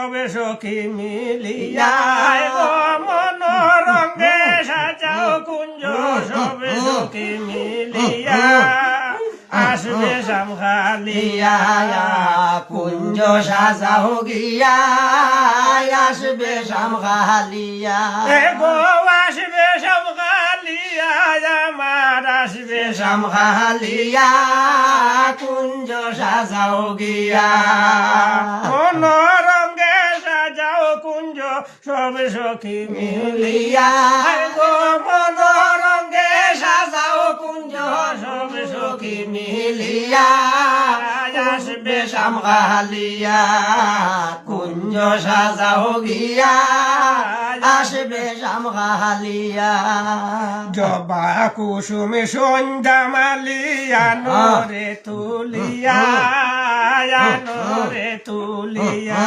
সবে সখী মিলিয়া গো মনোরঙ্গে সাজাও কুঞ্জ সবে সখী মিলিয়া আসবে সামখালিয়া কুঞ্জ সাজাও গিয়া আসবে সামখালিয়া গো আসবে সামখালিয়া আমার আসবে সামখালিয়া কুঞ্জ সাজাও গিয়া মনোরঙ্গে সাজাও কুঞ্জ সব সখী মিলিয়া গো মনোরঙ্গে সাজাও কুঞ্জ সব সখী মিলিয়া আসবে সামখালিয়া কুঞ্জ সাজাও গিয়া আসবে সামখালিয়া জবা কুসুমে সন্ধ্যা মালিয়া নরে তুলিয়া নরে তুলিয়া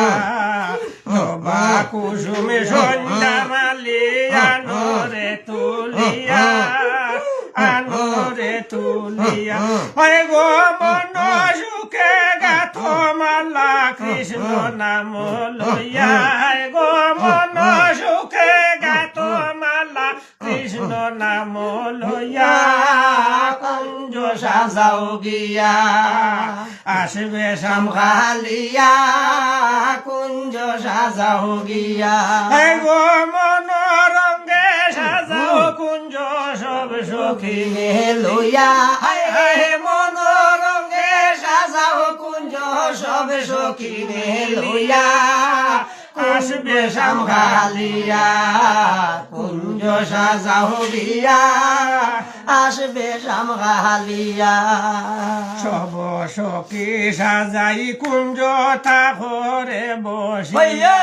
জবা কুসুমে সন্ধ্যা মালিয়া নরে তুলিয়া নরে তুলিয়া হয় গো মন সুখে গাথ মালা কৃষ্ণ নাম লইয়া গো মন সুখে গাথ মালা কৃষ্ণ নাম লইয়া কুঞ্জ সাজাও গিয়া আসবে সামখালিয়া কুঞ্জ সাজাও গিয়া গো মনোরঙ্গে সাজাও কুঞ্জ সব সখী লইয়া মনোরঙ্গে সাজাও কুঞ্জ সব সখী লইয়া আসবে সামখালিয়া কুঞ্জ সাজাও গিয়া আসবে সামখালিয়া সব সখী সাজাই কুঞ্জ তাহরে বসিয়া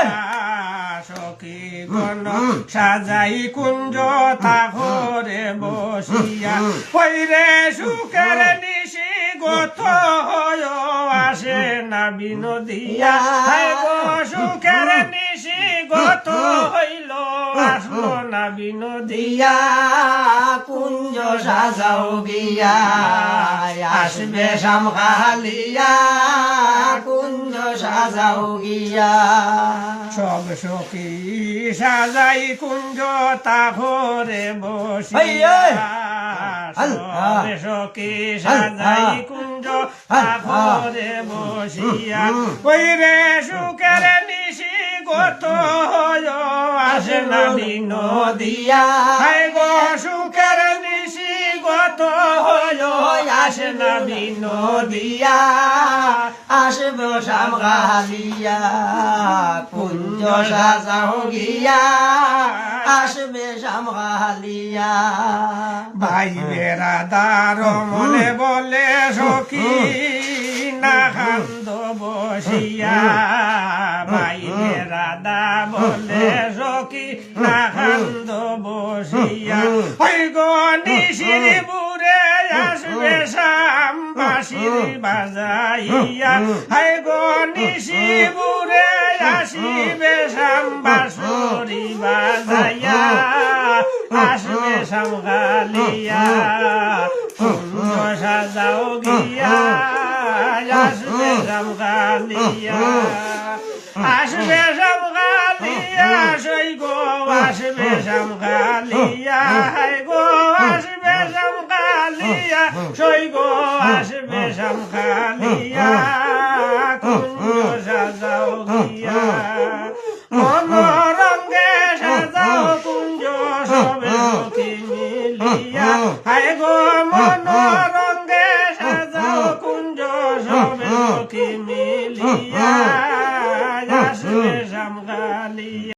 সখী গণ সাজাই কুঞ্জ তাহরে বসিয়া পৈরে সুখের নিশি গত হয় আসে না বিনোদিয়া গো সুখের নিশি গত হইল আসলো না বিনোদিয়া কুঞ্জ সাজাও গিয়া আসবে সামখালিয়া কুঞ্জ সাজাও গিয়া সব সখী সাজাই কুঞ্জ তাহরে বসিয়া সব সখী সাজাই কুঞ্জ তাহরে বসিয়া ওই রে সুখের নিশি গত হয় আসে না বিনোদিয়া গো সুখের নিশি গত হয় আসে না বিনোদিয়া আসবে সামখালিয়া কুঞ্জ সাজাও গিয়া আসবে সামখালিয়া ভাই বেড়াদার মনে বলে সখী না খান্দ বসিয়া ভাই বেড়াদা বলে সখী না খান্দ বসিয়া ওই গো নিশির বুড়ে আসবে শাম বাঁশির বাজাইয়া হাই গো নিশি বুড়ে আসিবে শাম বাঁশরি বাজাইয়া আসবে সামখালিয়া কুঞ্জ সাজাও গিয়া আসবে সামখালিয়া আসবে সামখালিয়া সই গো আসবে সামখালিয়া হাই গো আসবে সামখালিয়া সই গো আসবে সামখালিয়া কুঞ্জ সাজাও গিয়া মনোরঙ্গে সাজাও কুঞ্জ সবে সখী মিলিয়া হায় গো মনোরঙ্গে সাজাও কুঞ্জ সবে সখী মিলিয়া আসবে সামখালিয়া।